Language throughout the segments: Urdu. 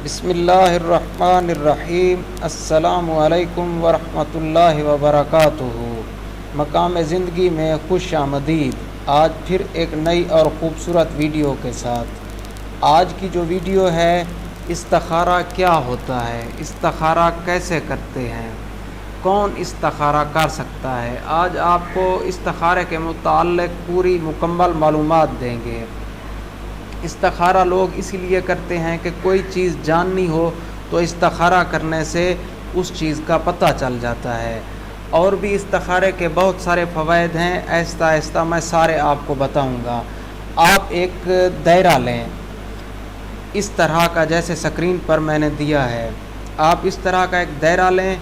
بسم اللہ الرحمن الرحیم۔ السلام علیکم ورحمۃ اللہ وبرکاتہ۔ مقام زندگی میں خوش آمدید۔ آج پھر ایک نئی اور خوبصورت ویڈیو کے ساتھ۔ آج کی جو ویڈیو ہے، استخارہ کیا ہوتا ہے، استخارہ کیسے کرتے ہیں، کون استخارہ کر سکتا ہے، آج آپ کو استخارے کے متعلق پوری مکمل معلومات دیں گے۔ استخارہ لوگ اسی لیے کرتے ہیں کہ کوئی چیز جاننی ہو تو استخارہ کرنے سے اس چیز کا پتہ چل جاتا ہے۔ اور بھی استخارے کے بہت سارے فوائد ہیں، آہستہ آہستہ میں سارے آپ کو بتاؤں گا۔ آپ ایک دائرہ لیں اس طرح کا، جیسے سکرین پر میں نے دیا ہے۔ آپ اس طرح کا ایک دائرہ لیں۔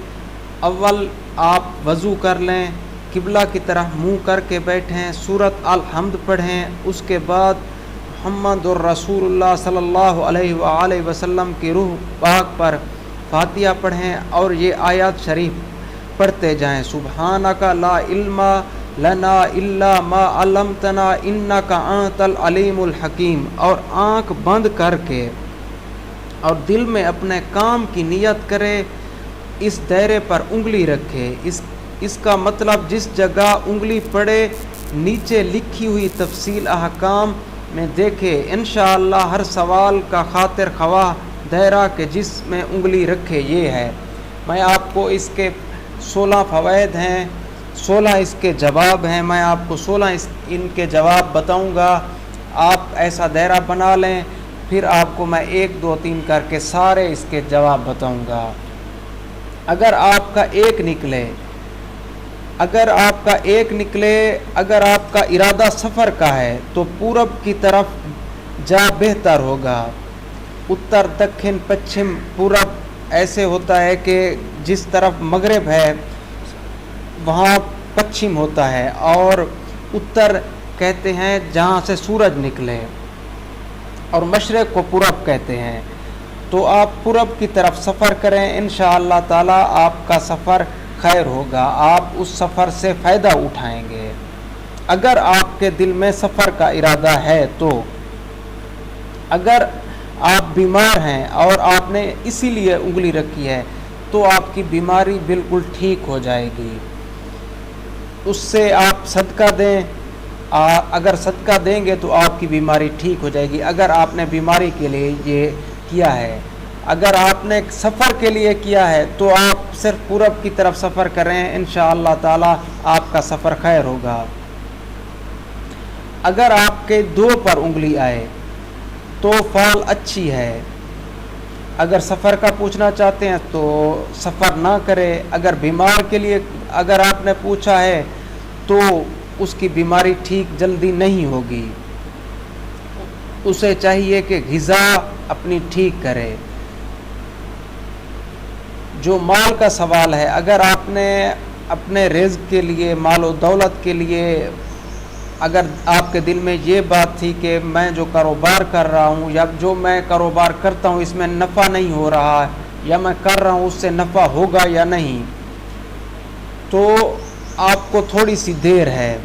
اول آپ وضو کر لیں، قبلہ کی طرف منہ کر کے بیٹھیں، سورۃ الحمد پڑھیں، اس کے بعد محمد الرسول اللہ صلی اللہ علیہ وآلہ وسلم کی روح پاک پر فاتحہ پڑھیں اور یہ آیات شریف پڑھتے جائیں۔ سبحانک لا علم لنا الا ما علمتنا انک انت العلیم الحکیم۔ اور آنکھ بند کر کے اور دل میں اپنے کام کی نیت کرے، اس دائرے پر انگلی رکھے۔ اس کا مطلب جس جگہ انگلی پڑے نیچے لکھی ہوئی تفصیل احکام میں دیکھے، انشاءاللہ ہر سوال کا خاطر خواہ دائرہ کے جس میں انگلی رکھے یہ ہے۔ میں آپ کو اس کے 16 فوائد ہیں، 16 اس کے جواب ہیں، میں آپ کو 16 ان کے جواب بتاؤں گا۔ آپ ایسا دائرہ بنا لیں، پھر آپ کو میں 1 2 3 کر کے سارے اس کے جواب بتاؤں گا۔ اگر آپ کا ایک نکلے، اگر آپ کا ارادہ سفر کا ہے تو پورب کی طرف جا بہتر ہوگا۔ اتر، دکھن، پچھم، پورب ایسے ہوتا ہے کہ جس طرف مغرب ہے وہاں پچھم ہوتا ہے، اور اتر کہتے ہیں جہاں سے سورج نکلے، اور مشرق کو پورب کہتے ہیں۔ تو آپ پورب کی طرف سفر کریں، انشاءاللہ تعالی آپ کا سفر خیر ہوگا، آپ اس سفر سے فائدہ اٹھائیں گے۔ اگر آپ کے دل میں سفر کا ارادہ ہے تو، اگر آپ بیمار ہیں اور آپ نے اسی لیے انگلی رکھی ہے تو آپ کی بیماری بالکل ٹھیک ہو جائے گی۔ اس سے آپ صدقہ دیں، اگر صدقہ دیں گے تو آپ کی بیماری ٹھیک ہو جائے گی۔ اگر آپ نے بیماری کے لیے یہ کیا ہے، اگر آپ نے سفر کے لیے کیا ہے تو آپ صرف پورب کی طرف سفر کریں، انشاءاللہ تعالی آپ کا سفر خیر ہوگا۔ اگر آپ کے 2 پر انگلی آئے تو فال اچھی ہے۔ اگر سفر کا پوچھنا چاہتے ہیں تو سفر نہ کرے۔ اگر بیمار کے لیے اگر آپ نے پوچھا ہے تو اس کی بیماری ٹھیک جلدی نہیں ہوگی، اسے چاہیے کہ غذا اپنی ٹھیک کرے۔ جو مال کا سوال ہے، اگر آپ نے اپنے رزق کے لیے، مال و دولت کے لیے، اگر آپ کے دل میں یہ بات تھی کہ میں جو کاروبار کر رہا ہوں یا جو میں کاروبار کرتا ہوں اس میں نفع نہیں ہو رہا، یا میں کر رہا ہوں اس سے نفع ہوگا یا نہیں، تو آپ کو تھوڑی سی دیر ہے،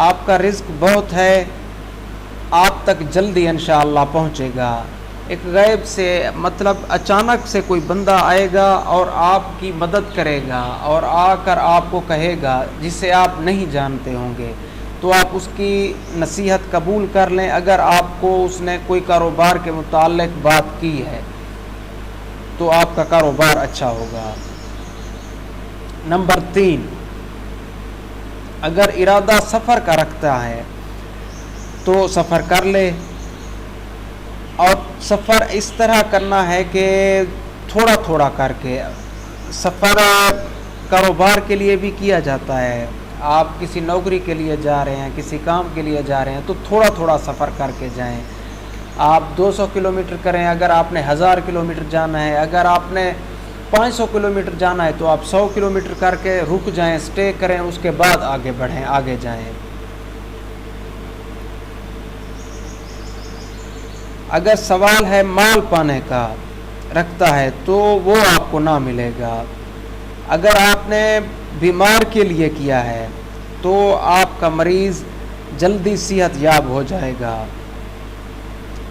آپ کا رزق بہت ہے، آپ تک جلدی انشاءاللہ پہنچے گا۔ ایک غیب سے مطلب اچانک سے کوئی بندہ آئے گا اور آپ کی مدد کرے گا، اور آ کر آپ کو کہے گا جسے آپ نہیں جانتے ہوں گے، تو آپ اس کی نصیحت قبول کر لیں۔ اگر آپ کو اس نے کوئی کاروبار کے متعلق بات کی ہے تو آپ کا کاروبار اچھا ہوگا۔ نمبر 3، اگر ارادہ سفر کا رکھتا ہے تو سفر کر لے، اور سفر اس طرح کرنا ہے کہ تھوڑا تھوڑا کر کے۔ سفر کاروبار کے لیے بھی کیا جاتا ہے، آپ کسی نوکری کے لیے جا رہے ہیں، کسی کام کے لیے جا رہے ہیں تو تھوڑا تھوڑا سفر کر کے جائیں۔ آپ 200 کلومیٹر کریں، اگر آپ نے 1000 کلومیٹر جانا ہے، اگر آپ نے 500 کلومیٹر جانا ہے تو آپ 100 کلومیٹر کر کے رک جائیں، سٹے کریں، اس کے بعد آگے بڑھیں، آگے جائیں۔ اگر سوال ہے مال پانے کا رکھتا ہے تو وہ آپ کو نہ ملے گا۔ اگر آپ نے بیمار کے لیے کیا ہے تو آپ کا مریض جلدی صحت یاب ہو جائے گا۔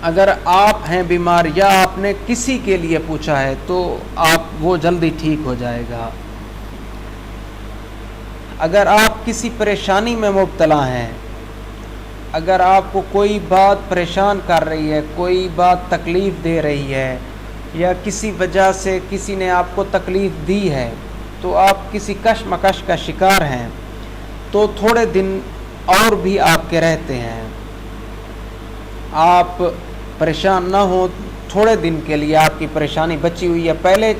اگر آپ ہیں بیمار یا آپ نے کسی کے لیے پوچھا ہے تو وہ جلدی ٹھیک ہو جائے گا۔ اگر آپ کسی پریشانی میں مبتلا ہیں، اگر آپ کو کوئی بات پریشان کر رہی ہے، کوئی بات تکلیف دے رہی ہے، یا کسی وجہ سے کسی نے آپ کو تکلیف دی ہے، تو آپ کسی کشمکش کا شکار ہیں، تو تھوڑے دن اور بھی آپ کے رہتے ہیں۔ آپ پریشان نہ ہوں، تھوڑے دن کے لیے آپ کی پریشانی بچی ہوئی ہے، پہلے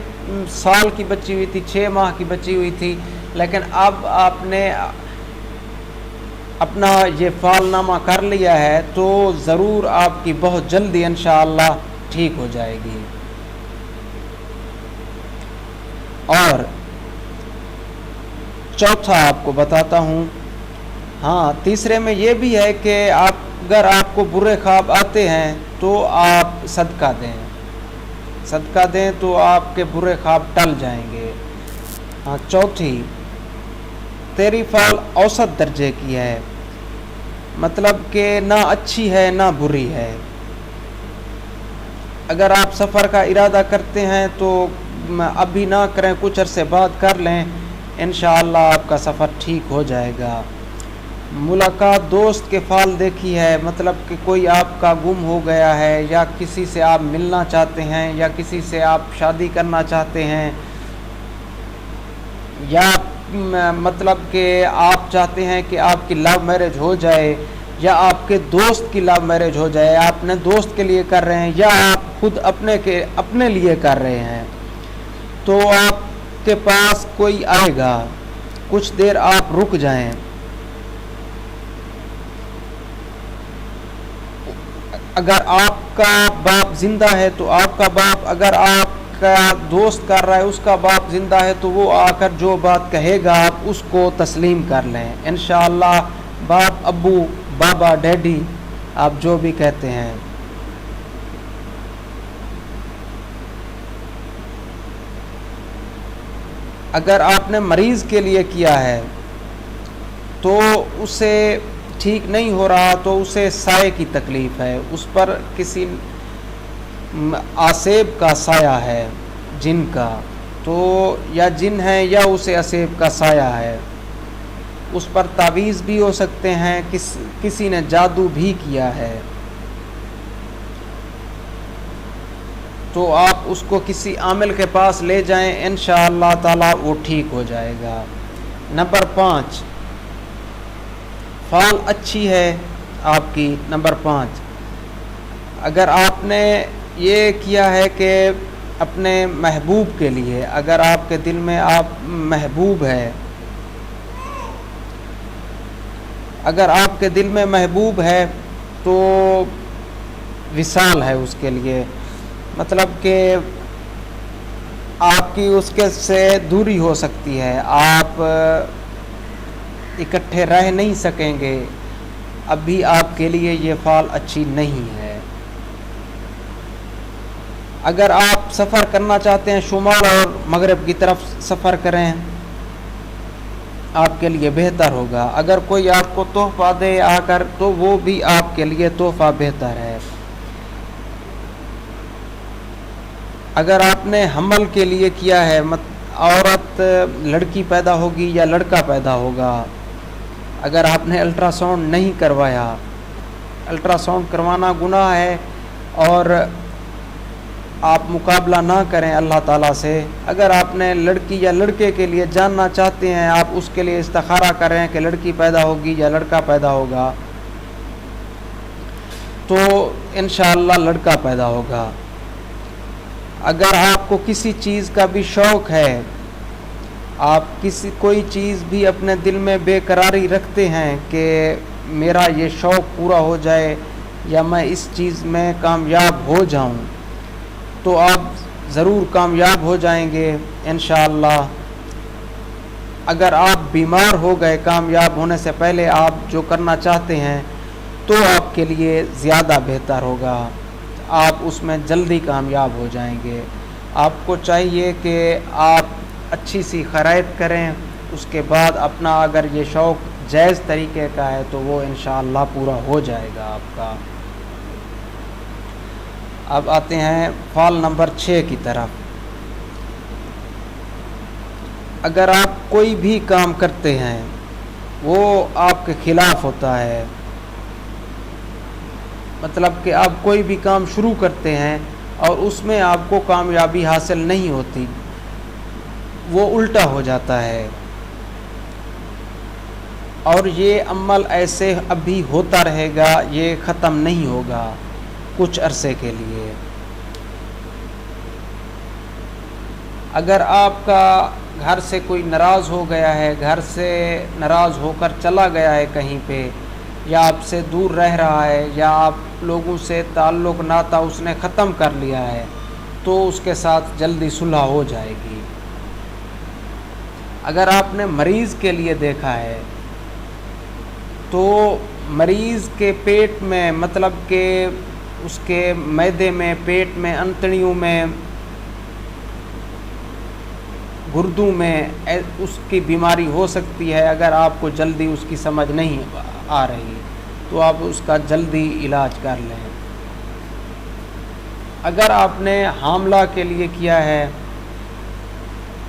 سال کی بچی ہوئی تھی، 6 ماہ کی بچی ہوئی تھی، لیکن اب آپ نے اپنا یہ فعال نامہ کر لیا ہے تو ضرور آپ کی بہت جلدی انشاءاللہ ٹھیک ہو جائے گی۔ اور چوتھا آپ کو بتاتا ہوں، ہاں تیسرے میں یہ بھی ہے کہ اگر آپ کو برے خواب آتے ہیں تو آپ صدقہ دیں تو آپ کے برے خواب ٹل جائیں گے۔ ہاں چوتھی، تیری فعال اوسط درجے کی ہے، مطلب کہ نہ اچھی ہے نہ بری ہے۔ اگر آپ سفر کا ارادہ کرتے ہیں تو ابھی نہ کریں، کچھ عرصے بعد کر لیں، انشاءاللہ آپ کا سفر ٹھیک ہو جائے گا۔ ملاقات دوست کے فعال دیکھی ہے، مطلب کہ کوئی آپ کا گم ہو گیا ہے، یا کسی سے آپ ملنا چاہتے ہیں، یا کسی سے آپ شادی کرنا چاہتے ہیں، یا مطلب کہ آپ چاہتے ہیں کہ آپ کی لو میرج ہو جائے، یا آپ کے دوست کی لو میرج ہو جائے، آپ اپنے دوست کے لیے کر رہے ہیں، یا آپ خود اپنے لیے کر رہے ہیں، تو آپ کے پاس کوئی آئے گا، کچھ دیر آپ رک جائیں۔ اگر آپ کا باپ زندہ ہے تو آپ کا باپ، اگر آپ کا دوست کر رہا ہے اس کا باپ زندہ ہے تو وہ آ کر جو بات کہے گا آپ اس کو تسلیم کر لیں، انشاءاللہ باپ، ابو، بابا، ڈیڈی، آپ جو بھی کہتے ہیں۔ اگر آپ نے مریض کے لیے کیا ہے تو اسے ٹھیک نہیں ہو رہا تو اسے سائے کی تکلیف ہے، اس پر کسی آسیب کا سایہ ہے، جن کا، تو یا جن ہے یا اسے آسیب کا سایہ ہے، اس پر تعویذ بھی ہو سکتے ہیں، کسی نے جادو بھی کیا ہے، تو آپ اس کو کسی عامل کے پاس لے جائیں، انشاءاللہ تعالی وہ ٹھیک ہو جائے گا۔ نمبر 5، فعال اچھی ہے آپ کی۔ نمبر 5، اگر آپ نے یہ کیا ہے کہ اپنے محبوب کے لیے، اگر آپ کے دل میں آپ محبوب ہے، اگر آپ کے دل میں محبوب ہے تو وصال ہے اس کے لیے، مطلب کہ آپ کی اس کے سے دوری ہو سکتی ہے، آپ اکٹھے رہ نہیں سکیں گے، ابھی آپ کے لیے یہ فعال اچھی نہیں ہے۔ اگر آپ سفر کرنا چاہتے ہیں، شمال اور مغرب کی طرف سفر کریں، آپ کے لیے بہتر ہوگا۔ اگر کوئی آپ کو تحفہ دے آ کر تو وہ بھی آپ کے لیے تحفہ بہتر ہے۔ اگر آپ نے حمل کے لیے کیا ہے، عورت لڑکی پیدا ہوگی یا لڑکا پیدا ہوگا، اگر آپ نے الٹرا ساؤنڈ نہیں کروایا، الٹرا ساؤنڈ کروانا گناہ ہے، اور آپ مقابلہ نہ کریں اللہ تعالیٰ سے۔ اگر آپ نے لڑکی یا لڑکے کے لیے جاننا چاہتے ہیں، آپ اس کے لیے استخارہ کریں کہ لڑکی پیدا ہوگی یا لڑکا پیدا ہوگا، تو انشاءاللہ لڑکا پیدا ہوگا۔ اگر آپ کو کسی چیز کا بھی شوق ہے، آپ کوئی چیز بھی اپنے دل میں بے قراری رکھتے ہیں کہ میرا یہ شوق پورا ہو جائے یا میں اس چیز میں کامیاب ہو جاؤں، تو آپ ضرور کامیاب ہو جائیں گے انشاءاللہ۔ اگر آپ بیمار ہو گئے کامیاب ہونے سے پہلے، آپ جو کرنا چاہتے ہیں تو آپ کے لیے زیادہ بہتر ہوگا، آپ اس میں جلدی کامیاب ہو جائیں گے۔ آپ کو چاہیے کہ آپ اچھی سی خیرات کریں، اس کے بعد اپنا اگر یہ شوق جائز طریقے کا ہے تو وہ انشاءاللہ پورا ہو جائے گا آپ کا۔ اب آتے ہیں فال نمبر 6 کی طرف۔ اگر آپ کوئی بھی کام کرتے ہیں وہ آپ کے خلاف ہوتا ہے، مطلب کہ آپ کوئی بھی کام شروع کرتے ہیں اور اس میں آپ کو کامیابی حاصل نہیں ہوتی، وہ الٹا ہو جاتا ہے، اور یہ عمل ایسے ابھی ہوتا رہے گا، یہ ختم نہیں ہوگا کچھ عرصے کے لیے۔ اگر آپ کا گھر سے کوئی ناراض ہو گیا ہے، گھر سے ناراض ہو کر چلا گیا ہے کہیں پہ، یا آپ سے دور رہ رہا ہے، یا آپ لوگوں سے تعلق ناتا اس نے ختم کر لیا ہے، تو اس کے ساتھ جلدی صلح ہو جائے گی۔ اگر آپ نے مریض کے لیے دیکھا ہے تو مریض کے پیٹ میں، مطلب کہ اس کے معدے میں، پیٹ میں، انتڑیوں میں، گردوں میں اس کی بیماری ہو سکتی ہے۔ اگر آپ کو جلدی اس کی سمجھ نہیں آ رہی تو آپ اس کا جلدی علاج کر لیں۔ اگر آپ نے حاملہ کے لیے کیا ہے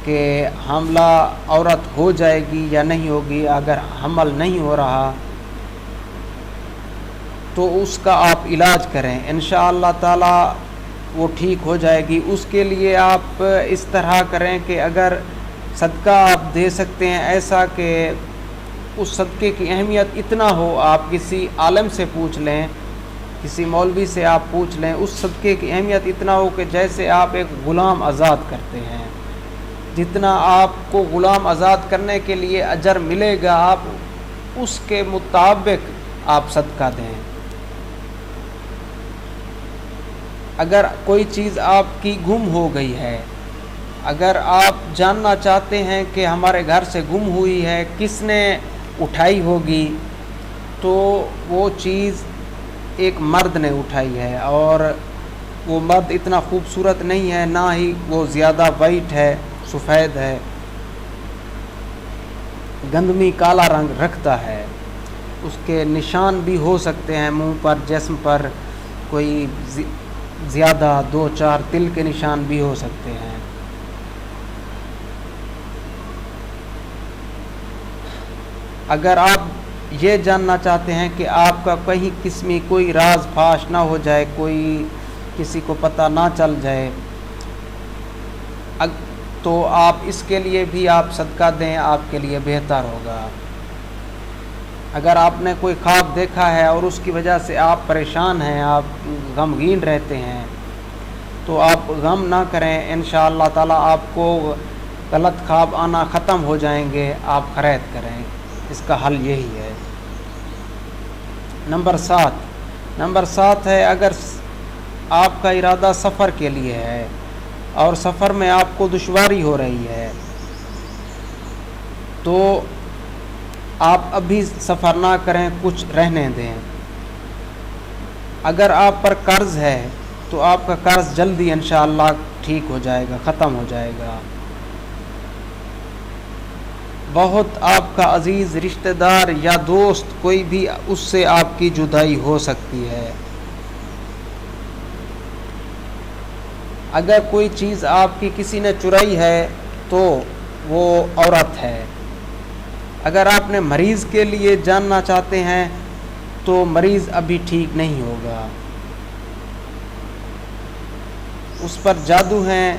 کہ حاملہ عورت ہو جائے گی یا نہیں ہوگی، اگر حمل نہیں ہو رہا تو اس کا آپ علاج کریں، انشاءاللہ تعالی وہ ٹھیک ہو جائے گی۔ اس کے لیے آپ اس طرح کریں کہ اگر صدقہ آپ دے سکتے ہیں ایسا کہ اس صدقے کی اہمیت اتنا ہو، آپ کسی عالم سے پوچھ لیں، کسی مولوی سے آپ پوچھ لیں، اس صدقے کی اہمیت اتنا ہو کہ جیسے آپ ایک غلام آزاد کرتے ہیں، جتنا آپ کو غلام آزاد کرنے کے لیے اجر ملے گا، آپ اس کے مطابق آپ صدقہ دیں۔ اگر کوئی چیز آپ کی گم ہو گئی ہے، اگر آپ جاننا چاہتے ہیں کہ ہمارے گھر سے گم ہوئی ہے، کس نے اٹھائی ہوگی، تو وہ چیز ایک مرد نے اٹھائی ہے، اور وہ مرد اتنا خوبصورت نہیں ہے، نہ ہی وہ زیادہ وائٹ ہے، سفید ہے، گندمی کالا رنگ رکھتا ہے، اس کے نشان بھی ہو سکتے ہیں منہ پر، جسم پر کوئی زیادہ 2-4 تل کے نشان بھی ہو سکتے ہیں۔ اگر آپ یہ جاننا چاہتے ہیں کہ آپ کا کہیں قسمی کوئی راز فاش نہ ہو جائے، کوئی کسی کو پتہ نہ چل جائے، تو آپ اس کے لیے بھی آپ صدقہ دیں، آپ کے لیے بہتر ہوگا۔ اگر آپ نے کوئی خواب دیکھا ہے اور اس کی وجہ سے آپ پریشان ہیں، آپ غمگین رہتے ہیں، تو آپ غم نہ کریں، انشاءاللہ تعالی آپ کو غلط خواب آنا ختم ہو جائیں گے، آپ خیرات کریں، اس کا حل یہی ہے۔ نمبر 7 ہے، اگر آپ کا ارادہ سفر کے لیے ہے اور سفر میں آپ کو دشواری ہو رہی ہے، تو آپ ابھی سفر نہ کریں، کچھ رہنے دیں۔ اگر آپ پر قرض ہے تو آپ کا قرض جلدی انشاءاللہ ٹھیک ہو جائے گا، ختم ہو جائے گا۔ بہت آپ کا عزیز رشتہ دار یا دوست کوئی بھی، اس سے آپ کی جدائی ہو سکتی ہے۔ اگر کوئی چیز آپ کی کسی نے چرائی ہے تو وہ عورت ہے۔ اگر آپ نے مریض کے لیے جاننا چاہتے ہیں تو مریض ابھی ٹھیک نہیں ہوگا، اس پر جادو ہیں۔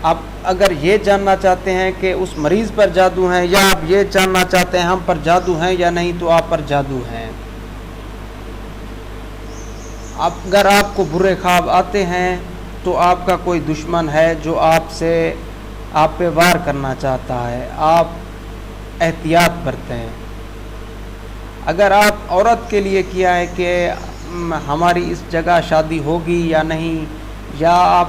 آپ اگر یہ جاننا چاہتے ہیں کہ اس مریض پر جادو ہیں، یا آپ یہ جاننا چاہتے ہیں ہم پر جادو ہیں یا نہیں، تو آپ پر جادو ہیں۔ اگر آپ کو برے خواب آتے ہیں تو آپ کا کوئی دشمن ہے جو آپ پہ وار کرنا چاہتا ہے، آپ احتیاط برتیں۔ اگر آپ عورت کے لیے کیا ہے کہ ہماری اس جگہ شادی ہوگی یا نہیں، یا آپ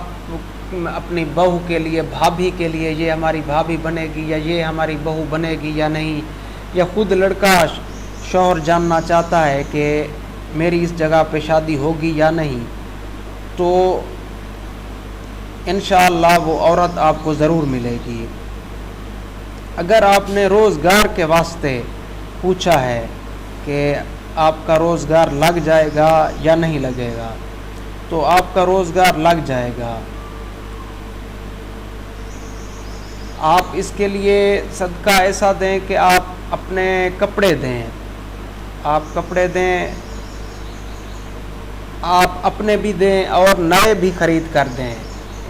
اپنی بہو کے لیے، بھابھی کے لیے، یہ ہماری بھابھی بنے گی یا یہ ہماری بہو بنے گی یا نہیں، یا خود لڑکا شوہر جاننا چاہتا ہے کہ میری اس جگہ پہ شادی ہوگی یا نہیں، تو انشاءاللہ وہ عورت آپ کو ضرور ملے گی۔ اگر آپ نے روزگار کے واسطے پوچھا ہے کہ آپ کا روزگار لگ جائے گا یا نہیں لگے گا؟ تو آپ کا روزگار لگ جائے گا۔ آپ اس کے لیے صدقہ ایسا دیں کہ آپ اپنے کپڑے دیں، آپ کپڑے دیں، آپ اپنے بھی دیں اور نئے بھی خرید کر دیں۔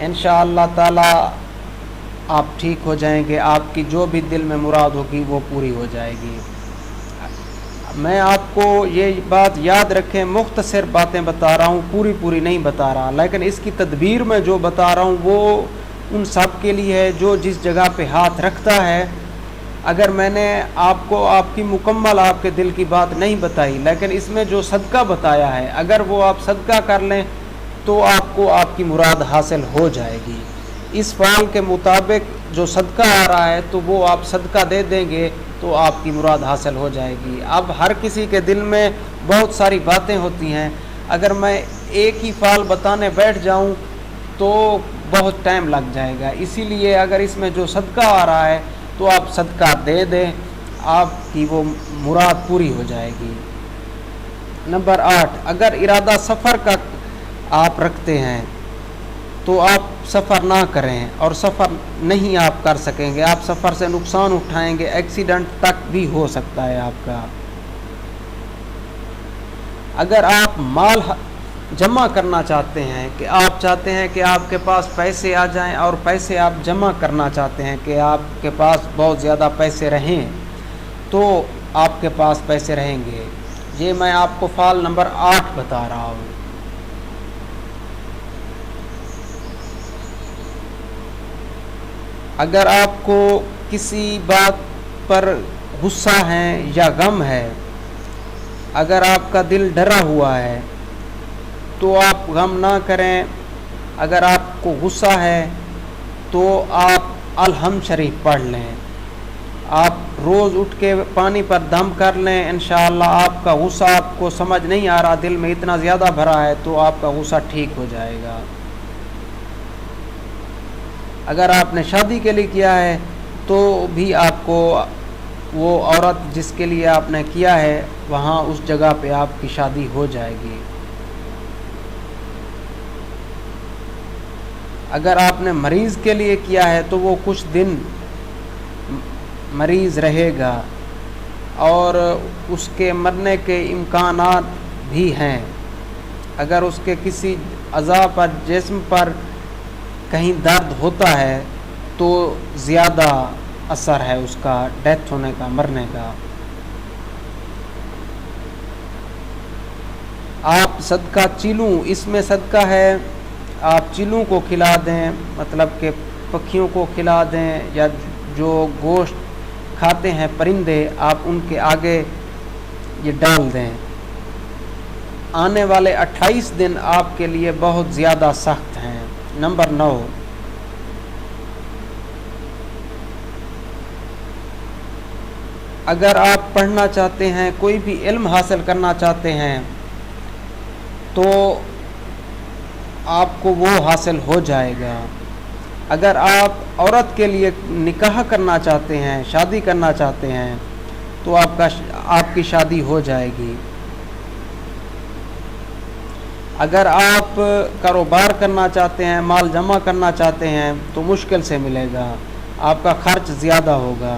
انشاءاللہ تعالی آپ ٹھیک ہو جائیں گے، آپ کی جو بھی دل میں مراد ہوگی وہ پوری ہو جائے گی۔ میں آپ کو یہ بات یاد رکھیں، مختصر باتیں بتا رہا ہوں، پوری نہیں بتا رہا، لیکن اس کی تدبیر میں جو بتا رہا ہوں وہ ان سب کے لیے ہے جو جس جگہ پہ ہاتھ رکھتا ہے۔ اگر میں نے آپ کو آپ کی مکمل آپ کے دل کی بات نہیں بتائی، لیکن اس میں جو صدقہ بتایا ہے، اگر وہ آپ صدقہ کر لیں تو آپ کو آپ کی مراد حاصل ہو جائے گی۔ اس فعل کے مطابق جو صدقہ آ رہا ہے تو وہ آپ صدقہ دے دیں گے تو آپ کی مراد حاصل ہو جائے گی۔ اب ہر کسی کے دل میں بہت ساری باتیں ہوتی ہیں، اگر میں ایک ہی فعل بتانے بیٹھ جاؤں تو بہت ٹائم لگ جائے گا، اسی لیے اگر اس میں جو صدقہ آ رہا ہے تو آپ صدقہ دے دیں، آپ کی وہ مراد پوری ہو جائے گی۔ نمبر 8، اگر ارادہ سفر کا آپ رکھتے ہیں تو آپ سفر نہ کریں، اور سفر نہیں آپ کر سکیں گے، آپ سفر سے نقصان اٹھائیں گے، ایکسیڈنٹ تک بھی ہو سکتا ہے آپ کا۔ اگر آپ مال جمع کرنا چاہتے ہیں، کہ آپ چاہتے ہیں کہ آپ کے پاس پیسے آ جائیں اور پیسے آپ جمع کرنا چاہتے ہیں کہ آپ کے پاس بہت زیادہ پیسے رہیں، تو آپ کے پاس پیسے رہیں گے۔ یہ میں آپ کو فعل نمبر 8 بتا رہا ہوں۔ اگر آپ کو کسی بات پر غصہ ہے یا غم ہے، اگر آپ کا دل ڈرا ہوا ہے تو آپ غم نہ کریں، اگر آپ کو غصہ ہے تو آپ الحمد شریف پڑھ لیں، آپ روز اٹھ کے پانی پر دم کر لیں، انشاءاللہ آپ کا غصہ آپ کو سمجھ نہیں آ رہا، دل میں اتنا زیادہ بھرا ہے تو آپ کا غصہ ٹھیک ہو جائے گا۔ اگر آپ نے شادی کے لیے کیا ہے تو بھی آپ کو وہ عورت جس کے لیے آپ نے کیا ہے وہاں اس جگہ پہ آپ کی شادی ہو جائے گی۔ اگر آپ نے مریض کے لیے کیا ہے تو وہ کچھ دن مریض رہے گا اور اس کے مرنے کے امکانات بھی ہیں۔ اگر اس کے کسی اعضاء پر، جسم پر کہیں درد ہوتا ہے تو زیادہ اثر ہے اس کا ڈیتھ ہونے کا، مرنے کا۔ آپ صدقہ چیلوں، اس میں صدقہ ہے، آپ چیلوں کو کھلا دیں، مطلب کہ پکھیوں کو کھلا دیں، یا جو گوشت کھاتے ہیں پرندے، آپ ان کے آگے یہ ڈال دیں۔ آنے والے 28 دن آپ کے لیے بہت زیادہ سخت ہیں۔ نمبر 9، اگر آپ پڑھنا چاہتے ہیں، کوئی بھی علم حاصل کرنا چاہتے ہیں تو آپ کو وہ حاصل ہو جائے گا۔ اگر آپ عورت کے لیے نکاح کرنا چاہتے ہیں، شادی کرنا چاہتے ہیں تو آپ کی شادی ہو جائے گی۔ اگر آپ کاروبار کرنا چاہتے ہیں، مال جمع کرنا چاہتے ہیں تو مشکل سے ملے گا، آپ کا خرچ زیادہ ہوگا۔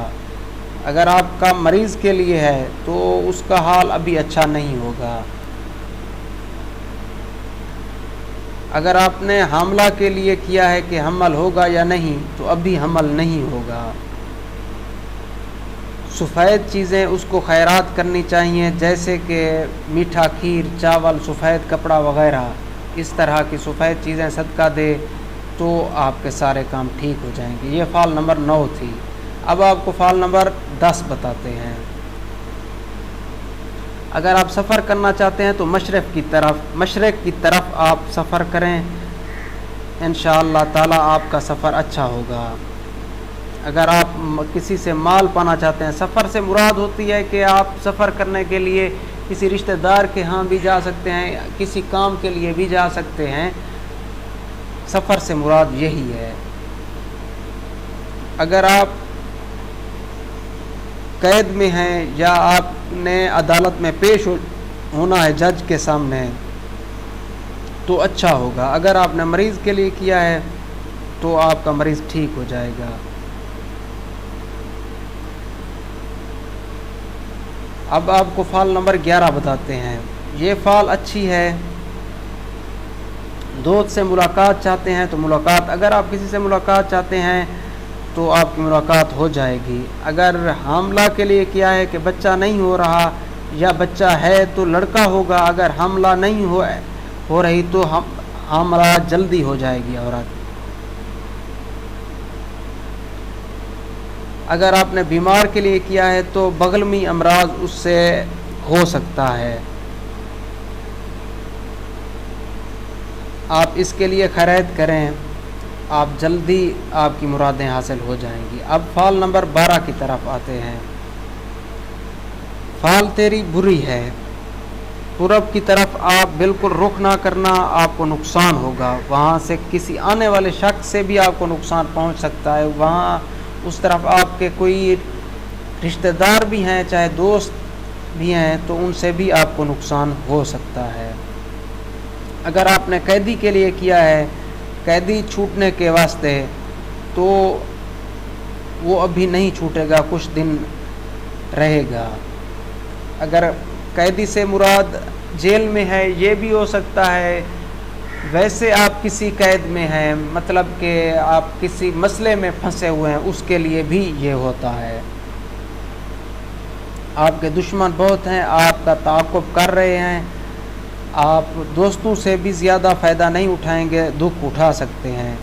اگر آپ کا مریض کے لیے ہے تو اس کا حال ابھی اچھا نہیں ہوگا۔ اگر آپ نے حاملہ کے لیے کیا ہے کہ حمل ہوگا یا نہیں تو ابھی حمل نہیں ہوگا۔ سفید چیزیں اس کو خیرات کرنی چاہیے، جیسے کہ میٹھا کھیر، چاول، سفید کپڑا وغیرہ، اس طرح کی سفید چیزیں صدقہ دے تو آپ کے سارے کام ٹھیک ہو جائیں گے۔ یہ فعل نمبر 9 تھی۔ اب آپ کو فعل نمبر 10 بتاتے ہیں۔ اگر آپ سفر کرنا چاہتے ہیں تو مشرق کی طرف آپ سفر کریں، انشاءاللہ تعالی آپ کا سفر اچھا ہوگا۔ اگر آپ کسی سے مال پانا چاہتے ہیں، سفر سے مراد ہوتی ہے کہ آپ سفر کرنے کے لیے کسی رشتہ دار کے ہاں بھی جا سکتے ہیں، کسی کام کے لیے بھی جا سکتے ہیں، سفر سے مراد یہی ہے۔ اگر آپ قید میں ہیں یا آپ نے عدالت میں پیش ہونا ہے جج کے سامنے تو اچھا ہوگا. اگر آپ نے مریض کے لیے کیا ہے تو آپ کا مریض ٹھیک ہو جائے گا. اب آپ کو فال نمبر 11 بتاتے ہیں. یہ فال اچھی ہے. دوست سے ملاقات چاہتے ہیں تو ملاقات، اگر آپ کسی سے ملاقات چاہتے ہیں تو آپ کی ملاقات ہو جائے گی. اگر حاملہ کے لیے کیا ہے کہ بچہ نہیں ہو رہا یا بچہ ہے تو لڑکا ہوگا، اگر حاملہ نہیں ہو رہی تو حاملہ جلدی ہو جائے گی عورت. اگر آپ نے بیمار کے لیے کیا ہے تو بغلمی امراض اس سے ہو سکتا ہے. آپ اس کے لیے خیرات کریں، آپ جلدی آپ کی مرادیں حاصل ہو جائیں گی. اب فال نمبر 12 کی طرف آتے ہیں. فال تیری بری ہے. پورب کی طرف آپ بالکل رخ نہ کرنا، آپ کو نقصان ہوگا. وہاں سے کسی آنے والے شخص سے بھی آپ کو نقصان پہنچ سکتا ہے. وہاں اس طرف آپ کے کوئی رشتہ دار بھی ہیں، چاہے دوست بھی ہیں، تو ان سے بھی آپ کو نقصان ہو سکتا ہے. اگر آپ نے قیدی کے لیے کیا ہے، قیدی چھوٹنے کے واسطے، تو وہ ابھی نہیں چھوٹے گا، کچھ دن رہے گا. اگر قیدی سے مراد جیل میں ہے یہ بھی ہو سکتا ہے. ویسے آپ کسی قید میں ہیں، مطلب کہ آپ کسی مسئلے میں پھنسے ہوئے ہیں، اس کے لیے بھی یہ ہوتا ہے. آپ کے دشمن بہت ہیں، آپ کا تعاقب کر رہے ہیں. آپ دوستوں سے بھی زیادہ فائدہ نہیں اٹھائیں گے، دکھ اٹھا سکتے ہیں.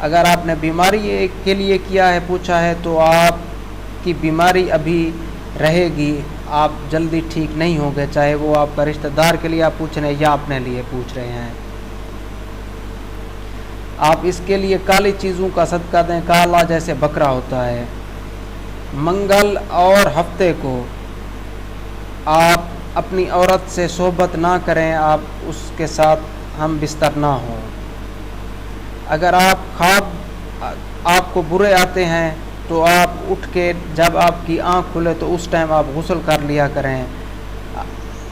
اگر آپ نے بیماری کے لیے کیا ہے، پوچھا ہے، تو آپ کی بیماری ابھی رہے گی، آپ جلدی ٹھیک نہیں ہوں گے، چاہے وہ آپ کا رشتہ دار کے لیے آپ پوچھ رہے ہیں یا اپنے لیے پوچھ رہے ہیں. آپ اس کے لیے کالی چیزوں کا صدقہ دیں. کالا جیسے بکرا ہوتا ہے. منگل اور ہفتے کو آپ اپنی عورت سے صحبت نہ کریں، آپ اس کے ساتھ ہم بستر نہ ہوں. اگر خواب آپ کو برے آتے ہیں تو آپ اٹھ کے جب آپ کی آنکھ کھلے تو اس ٹائم آپ غسل کر لیا کریں،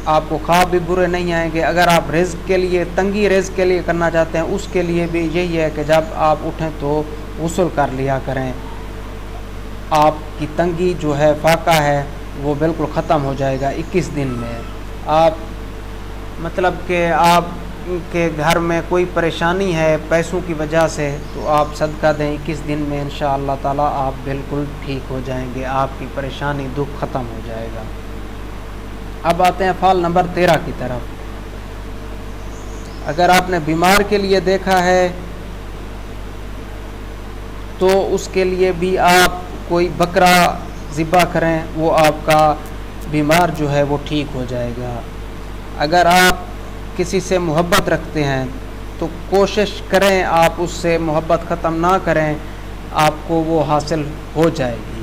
آپ کو خواب بھی برے نہیں آئیں گے. اگر آپ رزق کے لیے، تنگی رزق کے لیے کرنا چاہتے ہیں، اس کے لیے بھی یہی ہے کہ جب آپ اٹھیں تو غسل کر لیا کریں. آپ کی تنگی جو ہے، فاقہ ہے، وہ بالکل ختم ہو جائے گا 21 دن میں. آپ مطلب کہ آپ کے گھر میں کوئی پریشانی ہے پیسوں کی وجہ سے تو آپ صدقہ دیں 21 دن میں، انشاءاللہ تعالی آپ بالکل ٹھیک ہو جائیں گے، آپ کی پریشانی دکھ ختم ہو جائے گا. اب آتے ہیں فال نمبر 13 کی طرف. اگر آپ نے بیمار کے لیے دیکھا ہے تو اس کے لیے بھی آپ کوئی بکرا ذبح کریں، وہ آپ کا بیمار جو ہے وہ ٹھیک ہو جائے گا. اگر آپ کسی سے محبت رکھتے ہیں تو کوشش کریں آپ اس سے محبت ختم نہ کریں، آپ کو وہ حاصل ہو جائے گی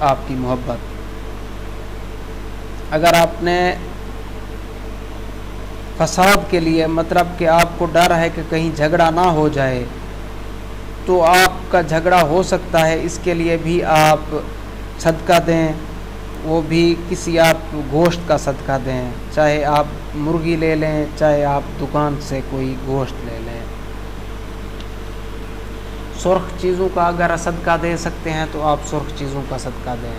آپ کی محبت. اگر آپ نے فساد کے لیے، مطلب کہ آپ کو ڈر ہے کہ کہیں جھگڑا نہ ہو جائے، تو آپ کا جھگڑا ہو سکتا ہے، اس کے لیے بھی آپ صدقہ دیں. وہ بھی کسی آپ گوشت کا صدقہ دیں، چاہے آپ مرغی لے لیں، چاہے آپ دکان سے کوئی گوشت لے لیں. سرخ چیزوں کا اگر صدقہ دے سکتے ہیں تو آپ سرخ چیزوں کا صدقہ دیں.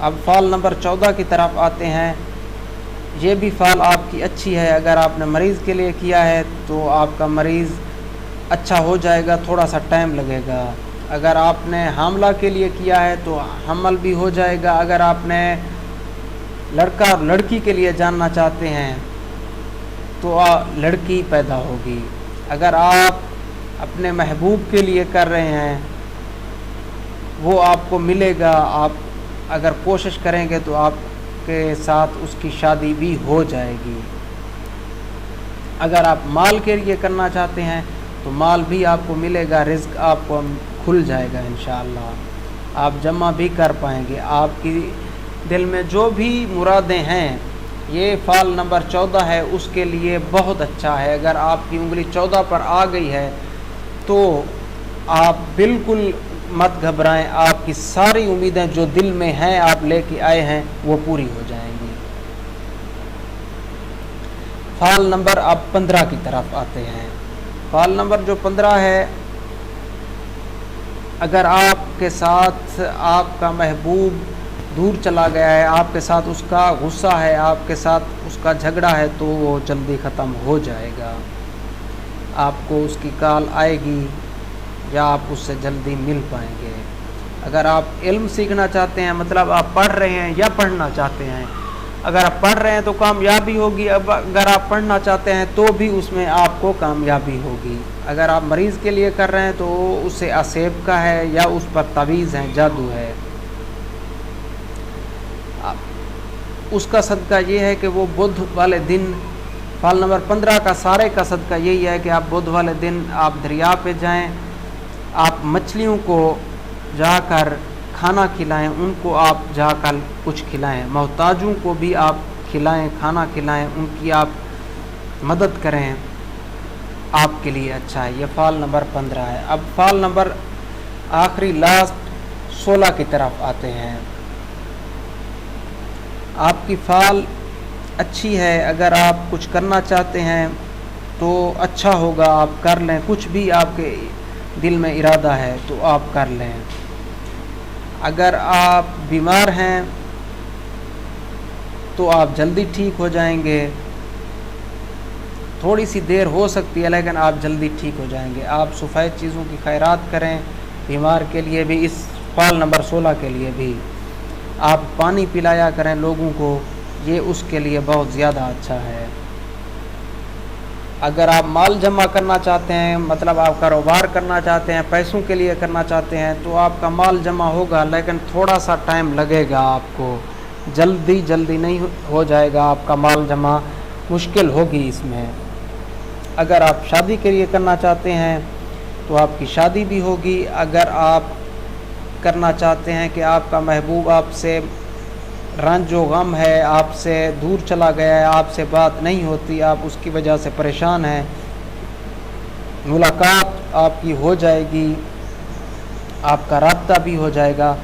اب فال نمبر 14 کی طرف آتے ہیں. یہ بھی فال آپ کی اچھی ہے. اگر آپ نے مریض کے لیے کیا ہے تو آپ کا مریض اچھا ہو جائے گا، تھوڑا سا ٹائم لگے گا. اگر آپ نے حاملہ کے لیے کیا ہے تو حمل بھی ہو جائے گا. اگر آپ نے لڑکا اور لڑکی کے لیے جاننا چاہتے ہیں تو لڑکی پیدا ہوگی. اگر آپ اپنے محبوب کے لیے کر رہے ہیں وہ آپ کو ملے گا. آپ اگر کوشش کریں گے تو آپ کے ساتھ اس کی شادی بھی ہو جائے گی. اگر آپ مال کے لیے کرنا چاہتے ہیں تو مال بھی آپ کو ملے گا، رزق آپ کو کھل جائے گا انشاءاللہ، آپ جمع بھی کر پائیں گے. آپ کی دل میں جو بھی مرادیں ہیں، یہ فال نمبر 14 ہے، اس کے لیے بہت اچھا ہے. اگر آپ کی انگلی 14 پر آ گئی ہے تو آپ بالکل مت گھبرائیں، آپ کی ساری امیدیں جو دل میں ہیں آپ لے کے آئے ہیں وہ پوری ہو جائیں گی۔ فعل نمبر اب 15 کی طرف آتے ہیں۔ فعل نمبر جو 15 ہے، اگر آپ کے ساتھ آپ کا محبوب دور چلا گیا ہے، آپ کے ساتھ اس کا غصہ ہے، آپ کے ساتھ اس کا جھگڑا ہے، تو وہ جلدی ختم ہو جائے گا۔ آپ کو اس کی کال آئے گی یا آپ اس سے جلدی مل پائیں گے۔ اگر آپ علم سیکھنا چاہتے ہیں، مطلب آپ پڑھ رہے ہیں یا پڑھنا چاہتے ہیں، اگر آپ پڑھ رہے ہیں تو کامیابی ہوگی، اگر آپ پڑھنا چاہتے ہیں تو بھی اس میں آپ کو کامیابی ہوگی۔ اگر آپ مریض کے لیے کر رہے ہیں تو اسے اسیب کا ہے یا اس پر تعویذ ہے، جادو ہے، اس کا صدقہ یہ ہے کہ وہ بدھ والے دن، فعل نمبر 15 کا سارے کا صدقہ یہی ہے کہ آپ بدھ والے دن آپ دریا پہ جائیں، آپ مچھلیوں کو جا کر کھانا کھلائیں، ان کو آپ جا کر کچھ کھلائیں، محتاجوں کو بھی آپ کھلائیں، کھانا کھلائیں، ان کی آپ مدد کریں، آپ کے لیے اچھا ہے۔ یہ فعل نمبر 15 ہے۔ اب فعل نمبر آخری لاسٹ 16 کی طرف آتے ہیں۔ آپ کی فعل اچھی ہے، اگر آپ کچھ کرنا چاہتے ہیں تو اچھا ہوگا، آپ کر لیں، کچھ بھی آپ کے دل میں ارادہ ہے تو آپ کر لیں۔ اگر آپ بیمار ہیں تو آپ جلدی ٹھیک ہو جائیں گے، تھوڑی سی دیر ہو سکتی ہے لیکن آپ جلدی ٹھیک ہو جائیں گے۔ آپ سفید چیزوں کی خیرات کریں، بیمار کے لیے بھی، اس فعل نمبر 16 کے لیے بھی آپ پانی پلایا کریں لوگوں کو، یہ اس کے لیے بہت زیادہ اچھا ہے۔ اگر آپ مال جمع کرنا چاہتے ہیں، مطلب آپ کاروبار کرنا چاہتے ہیں، پیسوں کے لیے کرنا چاہتے ہیں، تو آپ کا مال جمع ہوگا لیکن تھوڑا سا ٹائم لگے گا، آپ کو جلدی نہیں ہو جائے گا، آپ کا مال جمع مشکل ہوگی اس میں۔ اگر آپ شادی کے لیے کرنا چاہتے ہیں تو آپ کی شادی بھی ہوگی۔ اگر آپ کرنا چاہتے ہیں کہ آپ کا محبوب آپ سے رنج و غم ہے، آپ سے دور چلا گیا ہے، آپ سے بات نہیں ہوتی، آپ اس کی وجہ سے پریشان ہیں، ملاقات آپ کی ہو جائے گی، آپ کا رابطہ بھی ہو جائے گا،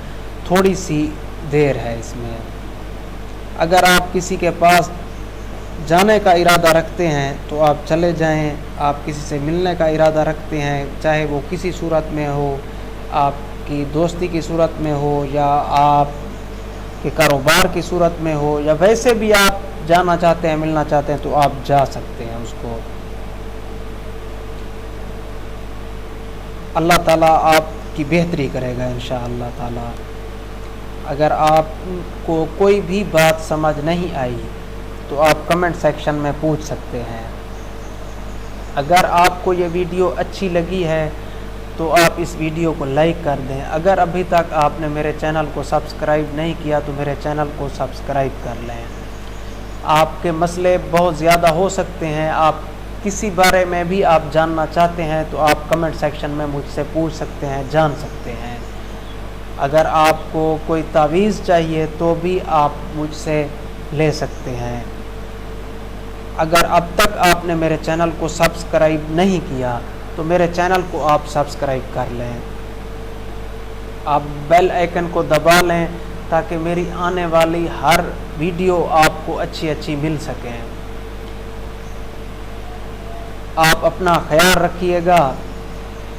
تھوڑی سی دیر ہے اس میں۔ اگر آپ کسی کے پاس جانے کا ارادہ رکھتے ہیں تو آپ چلے جائیں، آپ کسی سے ملنے کا ارادہ رکھتے ہیں، چاہے وہ کسی صورت میں ہو، آپ کی دوستی کی صورت میں ہو یا آپ کے کاروبار کی صورت میں ہو، یا ویسے بھی آپ جانا چاہتے ہیں، ملنا چاہتے ہیں، تو آپ جا سکتے ہیں اس کو۔ اللہ تعالیٰ آپ کی بہتری کرے گا انشاءاللہ تعالیٰ۔ اگر آپ کو کوئی بھی بات سمجھ نہیں آئی تو آپ کمنٹ سیکشن میں پوچھ سکتے ہیں۔ اگر آپ کو یہ ویڈیو اچھی لگی ہے تو آپ اس ویڈیو کو لائک کر دیں۔ اگر ابھی تک آپ نے میرے چینل کو سبسکرائب نہیں کیا تو میرے چینل کو سبسکرائب کر لیں۔ آپ کے مسئلے بہت زیادہ ہو سکتے ہیں، آپ کسی بارے میں بھی آپ جاننا چاہتے ہیں تو آپ کمنٹ سیکشن میں مجھ سے پوچھ سکتے ہیں، جان سکتے ہیں۔ اگر آپ کو کوئی تعویذ چاہیے تو بھی آپ مجھ سے لے سکتے ہیں۔ اگر اب تک آپ نے میرے چینل کو سبسکرائب نہیں کیا تو میرے چینل کو آپ سبسکرائب کر لیں، آپ بیل آئیکن کو دبا لیں تاکہ میری آنے والی ہر ویڈیو آپ کو اچھی مل سکیں۔ آپ اپنا خیال رکھیے گا۔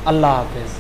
اللہ حافظ۔